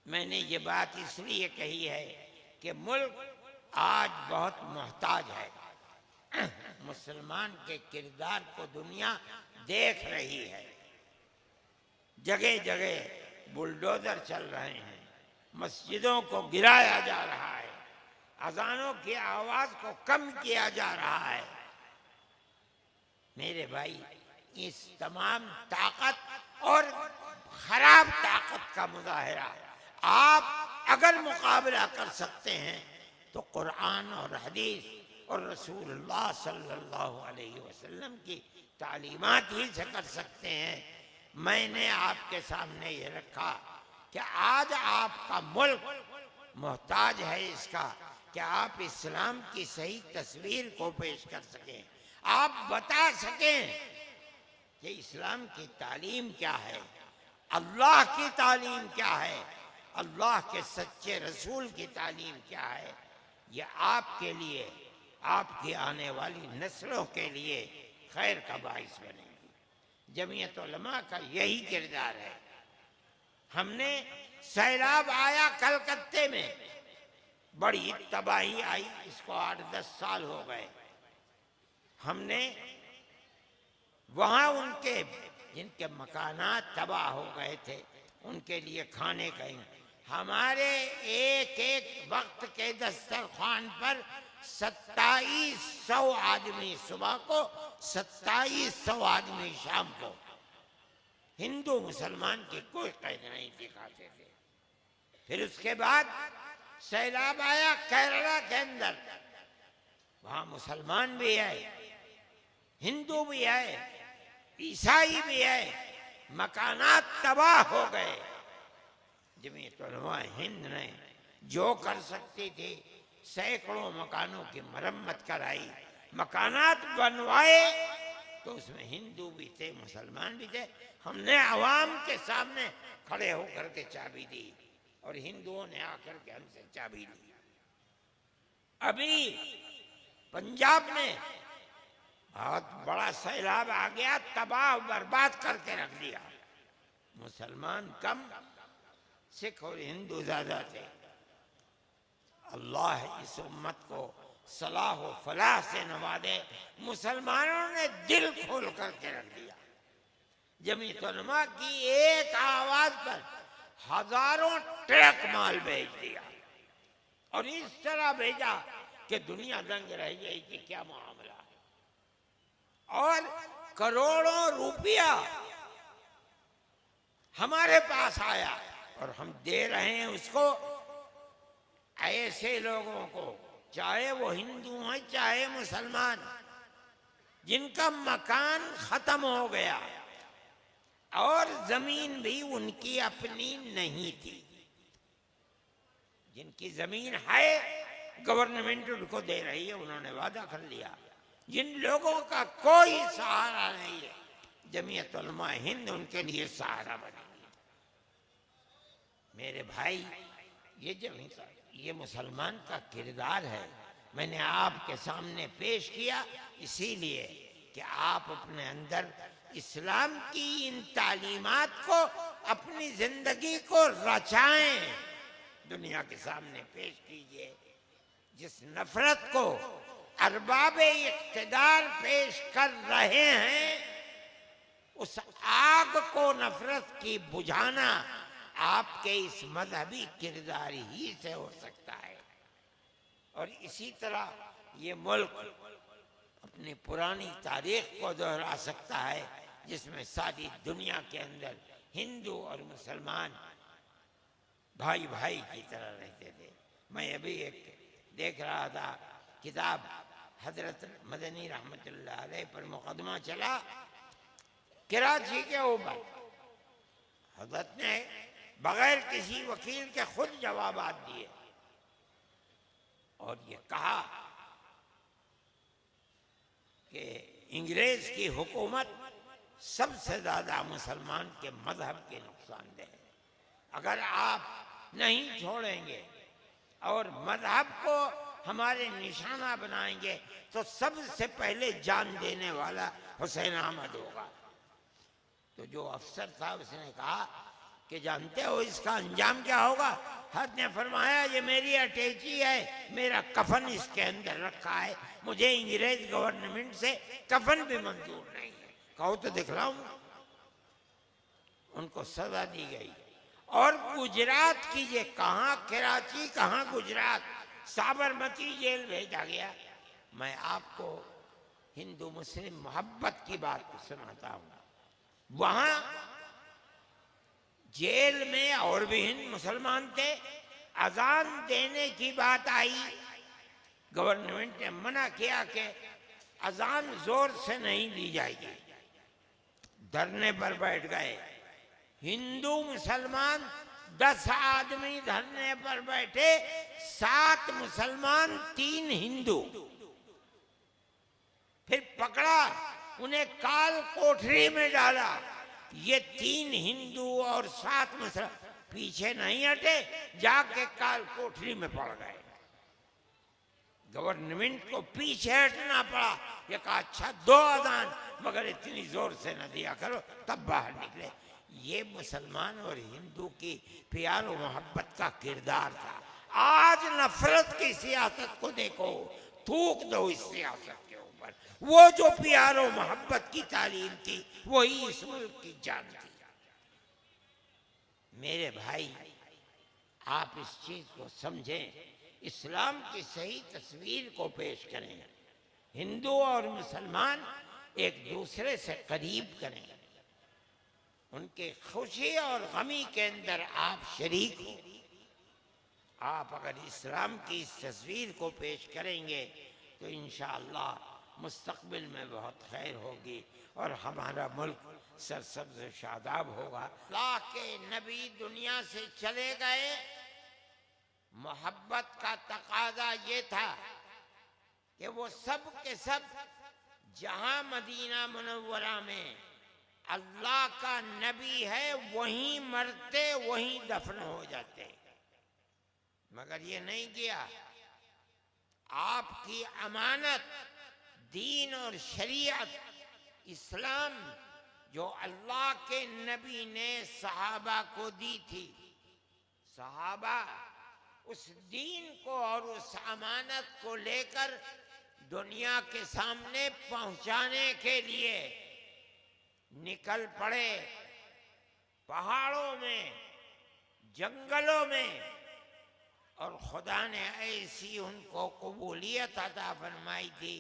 मैंने ये बात इसलिए कही है कि मुल्क आज बहुत मोहताज है। मुसलमान के किरदार को दुनिया देख रही है। जगह जगह बुलडोजर चल रहे हैं, मस्जिदों को गिराया जा रहा है, अजानों की आवाज को कम किया जा रहा है। मेरे भाई, इस तमाम ताकत और खराब ताकत का मुजाहिरा आप अगर मुकाबला कर सकते हैं तो कुरान और हदीस और रसूलुल्लाह सल्लल्लाहु अलैहि वसल्लम की तालीमात ही से कर सकते हैं। मैंने आपके सामने ये रखा कि आज आपका मुल्क मोहताज है इसका कि आप इस्लाम की सही तस्वीर को पेश कर सकें, आप बता सकें कि इस्लाम की तालीम क्या है, अल्लाह की तालीम क्या है, अल्लाह के सच्चे रसूल की तालीम क्या है। यह आपके लिए, आपकी आने वाली नस्लों के लिए खैर का बाइस बनेगी। जमीयत उलमा का यही किरदार है। हमने सैलाब आया कलकत्ते में, बड़ी तबाही आई, इसको 8-10 साल हो गए। हमने वहां उनके जिनके मकानात तबाह हो गए थे उनके लिए खाने का, हमारे एक एक वक्त के दस्तरखान पर 2700 आदमी सुबह को, 2700 आदमी शाम को। हिंदू मुसलमान की कोई कैद नहीं दिखाते थे। फिर उसके बाद सैलाब आया केरला के अंदर, वहां मुसलमान भी आए, हिंदू भी आए, ईसाई भी आए, मकानात तबाह हो गए। जमीयत उलमा हिंद ने जो कर सकती थी सैकड़ों मकानों की मरम्मत कराई, मकानात बनवाए, तो उसमें हिंदू भी थे, मुसलमान भी थे। हमने आवाम के सामने खड़े होकर के चाबी दी और हिंदुओं ने आकर के हमसे चाबी ली। अभी पंजाब में बहुत बड़ा सैलाब आ गया, तबाह बर्बाद करके रख दिया। मुसलमान कम, सिख और हिंदू ज्यादा थे। अल्लाह इस उम्मत को सलाह व फलाह से नवाजे। मुसलमानों ने दिल खोल करके रख दिया। जमीयत उलमा की एक आवाज पर हजारों ट्रक माल भेज दिया और इस तरह भेजा कि दुनिया दंग रह गई कि क्या मामला है। और करोड़ों रुपया हमारे पास आया और हम दे रहे हैं उसको ऐसे लोगों को, चाहे वो हिंदू हैं चाहे मुसलमान, जिनका मकान खत्म हो गया और जमीन भी उनकी अपनी नहीं थी। जिनकी जमीन है गवर्नमेंट उनको दे रही है, उन्होंने वादा कर लिया। जिन लोगों का कोई सहारा नहीं है, जमीयत उलमा हिंद उनके लिए सहारा बनेगी। मेरे भाई, ये मुसलमान का किरदार है। मैंने आपके सामने पेश किया इसीलिए कि आप अपने अंदर इस्लाम की इन तालीमात को, अपनी जिंदगी को रचाएं, दुनिया के सामने पेश कीजिए। जिस नफरत को अरबाबे इख्तिदार पेश कर रहे हैं, उस आग को नफरत की बुझाना आपके इस मजहबी किरदार ही से हो सकता है। और इसी तरह ये मुल्क अपनी पुरानी तारीख को दोहरा सकता है, जिसमें सारी दुनिया के अंदर हिंदू और मुसलमान भाई भाई की तरह रहते थे। मैं अभी एक देख रहा था किताब, हजरत मदनी रहमतुल्लाह अलैह पर मुकदमा चला कराची के ऊपर। हजरत ने बगैर किसी वकील के खुद जवाबात दिए और ये कहा कि इंग्रेज की हुकूमत सबसे ज्यादा मुसलमान के मजहब के नुकसानदेह है। अगर आप नहीं छोड़ेंगे और मजहब को हमारे निशाना बनाएंगे तो सबसे पहले जान देने वाला हुसैन अहमद होगा। तो जो अफसर था उसने कहा कि जानते हो इसका अंजाम क्या होगा? हज़रत ने फरमाया ये मेरी अटैची है, मेरा कफन इसके अंदर रखा है, मुझे अंग्रेज गवर्नमेंट से कफन भी मंजूर नहीं है। कहो तो दिखलाऊं। उनको सजा दी गई। और गुजरात कीजिए, कहाँ कराची कहाँ गुजरात, साबरमती जेल भेजा गया। मैं आपको हिंदू मुस्लिम मोहब्बत की बात सुनाता हूं। वहां जेल में और भी हिंद मुसलमान थे। अजान देने की बात आई, गवर्नमेंट ने मना किया कि अजान जोर से नहीं दी जाएगी। धरने पर बैठ गए हिंदू मुसलमान, 10 आदमी धरने पर बैठे, 7 मुसलमान 3 हिंदू। फिर पकड़ा, उन्हें काल कोठरी में डाला। ये 3 हिंदू और 7 मुसलमान पीछे नहीं हटे, जाके काल कोठरी में पड़ गए। गवर्नमेंट को पीछे हटना पड़ा। ये कहा अच्छा 2 अजान, मगर इतनी जोर से न दिया करो, तब बाहर निकले। ये मुसलमान और हिंदू की प्यार और मोहब्बत का किरदार था। आज नफरत की सियासत को देखो, थूक दो इस सियासत के ऊपर। वो जो प्यार और मोहब्बत की तालीम थी, वही इस मुल्क की जान थी। मेरे भाई, आप इस चीज को समझें, इस्लाम की सही तस्वीर को पेश करें, हिंदू और मुसलमान एक दूसरे से करीब करें, उनके खुशी और गमी के अंदर आप शरीक हो। आप अगर इस्लाम की इस तस्वीर को पेश करेंगे तो इंशाअल्लाह मुस्तक़बिल में बहुत खैर होगी और हमारा मुल्क सरसब्ज़ शादाब होगा। अल्लाह के नबी दुनिया से चले गए, मोहब्बत का तकाजा ये था कि वो सब के सब जहां मदीना मुनव्वरा में अल्लाह का नबी है, वहीं मरते वहीं दफन हो जाते। मगर ये नहीं किया। आपकी अमानत दीन और शरीयत इस्लाम जो अल्लाह के नबी ने सहाबा को दी थी, सहाबा उस दीन को और उस अमानत को लेकर दुनिया के सामने पहुंचाने के लिए निकल पड़े। पहाड़ों में, जंगलों में, और खुदा ने ऐसी उनको कबूलियत अता फरमाई थी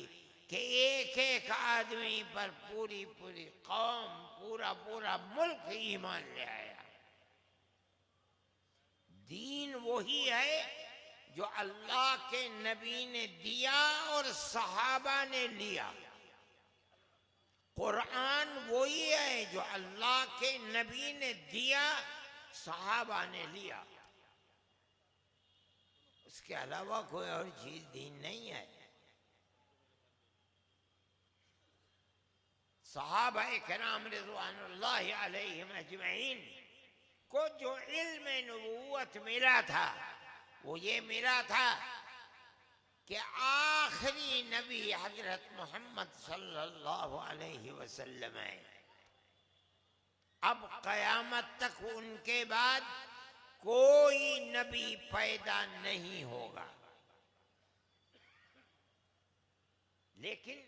कि एक एक आदमी पर पूरी पूरी कौम, पूरा पूरा मुल्क ईमान ले आया। दीन वही है जो अल्लाह के नबी ने दिया और सहाबा ने लिया। कुरान वही है जो अल्लाह के नबी ने दिया, सहाबा ने लिया। उसके अलावा कोई और चीज दीन नहीं है। सहाबा किराम रिज़वानुल्लाहि अलैहिम अजमईन को जो इल्म नबूवत मिला था, वो ये मिला था कि आखिरी नबी हजरत मोहम्मद सल्लल्लाहु अलैहि वसल्लम है। अब कयामत तक उनके बाद कोई नबी पैदा नहीं होगा। लेकिन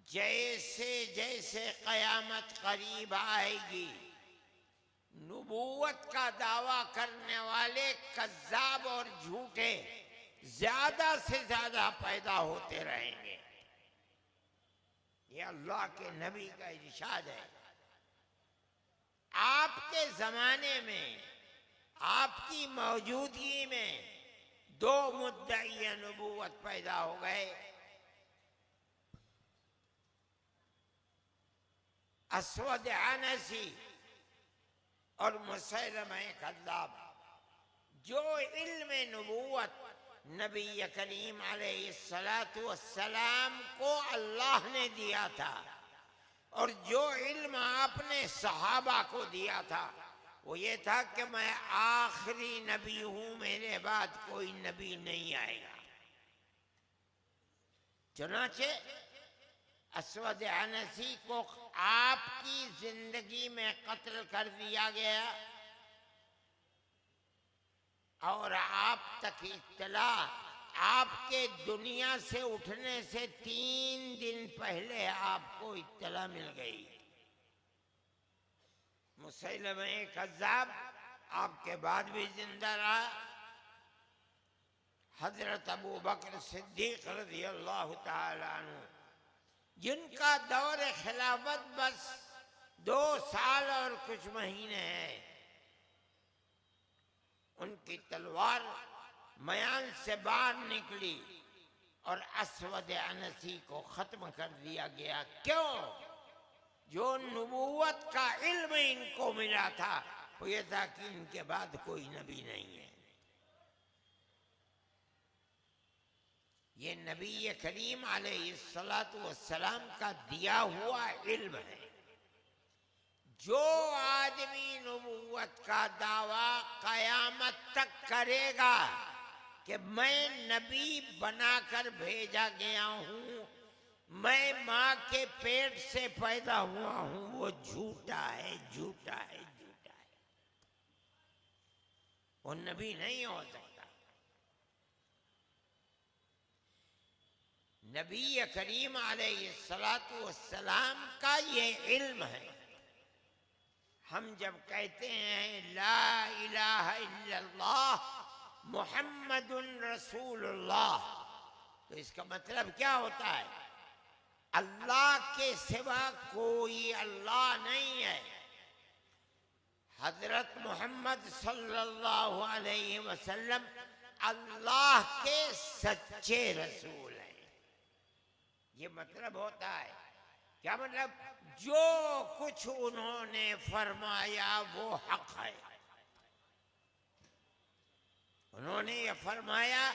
जैसे जैसे कयामत करीब आएगी, नबूवत का दावा करने वाले कज़्ज़ाब और झूठे ज्यादा से ज्यादा पैदा होते रहेंगे। ये अल्लाह के नबी का इरशाद है। आपके जमाने में, आपकी मौजूदगी में 2 मुद्दई नबूवत पैदा हो गए। अस्वद अनसी और मुसैलमा कज़्ज़ाब, जो इल्म नबूवत नबी करीम अलैहिस्सलातु वस्सलाम को अल्लाह ने दिया था और जो इल्म आपने सहाबा को दिया था, वो ये था कि मैं आखिरी नबी हूं, मेरे बाद कोई नबी नहीं आएगा। चुनाचे अस्वद अनसी को आपकी जिंदगी में कत्ल कर दिया गया और आप तक इत्तला आपके दुनिया से उठने से 3 दिन पहले आपको इत्तला मिल गई। मुसैलमा कज़्ज़ाब आपके बाद भी जिंदा रहा। हजरत अबू बकर सिद्दीक रज़ी अल्लाह ताला अन्हु, जिनका दौर खिलाफत बस 2 साल और कुछ महीने हैं, उनकी तलवार मयान से बाहर निकली और असवद अनसी को खत्म कर दिया गया। क्यों? जो नबूवत का इल्म इनको मिला था वो ये था कि इनके बाद कोई नबी नहीं है। ये नबी करीम अलैहिस्सलातु वस्सलाम का दिया हुआ इल्म है। जो आदमी नबूवत का दावा कयामत तक करेगा कि मैं नबी बनाकर भेजा गया हूं, मैं मां के पेट से पैदा हुआ हूं, वो झूठा है, झूठा है, झूठा है। वो नबी नहीं हो सकता। नबी करीम अलैहिस्सलातु वस्सलाम का ये इल्म है। हम जब कहते हैं ला इलाहा इल्लल्लाह मुहम्मदुन रसूलुल्लाह, तो इसका मतलब क्या होता है? अल्लाह के सिवा कोई अल्लाह नहीं है। हजरत मोहम्मद सल्लल्लाहु अलैहि वसल्लम अल्लाह के सच्चे रसूल हैं। ये मतलब होता है। क्या मतलब? जो कुछ उन्होंने फरमाया वो हक है। उन्होंने ये फरमाया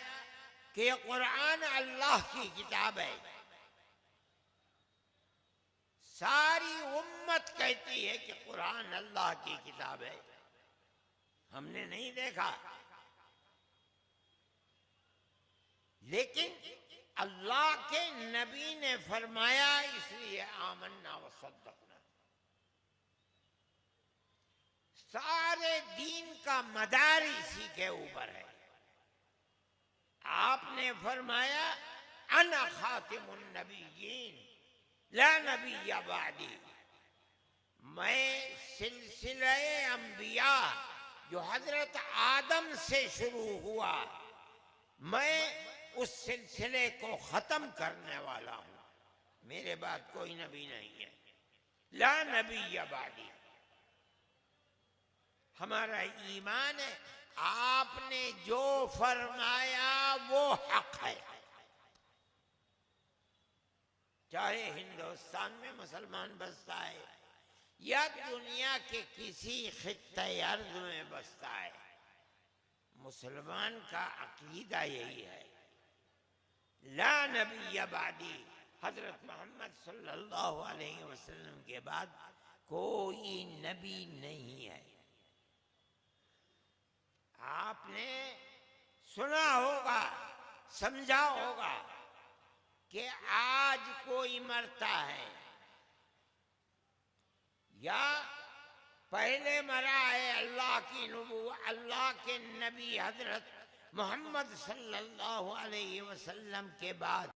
कि कुरान अल्लाह की किताब है। सारी उम्मत कहती है कि कुरान अल्लाह की किताब है। हमने नहीं देखा, लेकिन अल्लाह के नबी ने फरमाया, इसलिए आमन्ना व सद्दक़ना। सारे दीन का मदार इसी के ऊपर है। आपने फरमाया अना खातिमुन नबिय्यीन ला नबिय्य बादी, मैं सिलसिले अंबिया जो हजरत आदम से शुरू हुआ, मैं उस सिलसिले को खत्म करने वाला हूं। मेरे बाद कोई नबी नहीं है। ला नबिय्य बादी। हमारा ईमान है, आपने जो फरमाया वो हक है। चाहे हिंदुस्तान में मुसलमान बसता है या दुनिया के किसी खित्ते अर्ज़ में बसता है, मुसलमान का अकीदा यही है, ला नबिय्य बादी। हजरत मोहम्मद सल्लल्लाहु अलैहि वसल्लम के बाद कोई नबी नहीं है। आपने सुना होगा, समझा होगा कि आज कोई मरता है या पहले मरा है अल्लाह की नबूवत, अल्लाह के नबी हजरत मोहम्मद सल्लल्लाहु अलैहि वसल्लम के बाद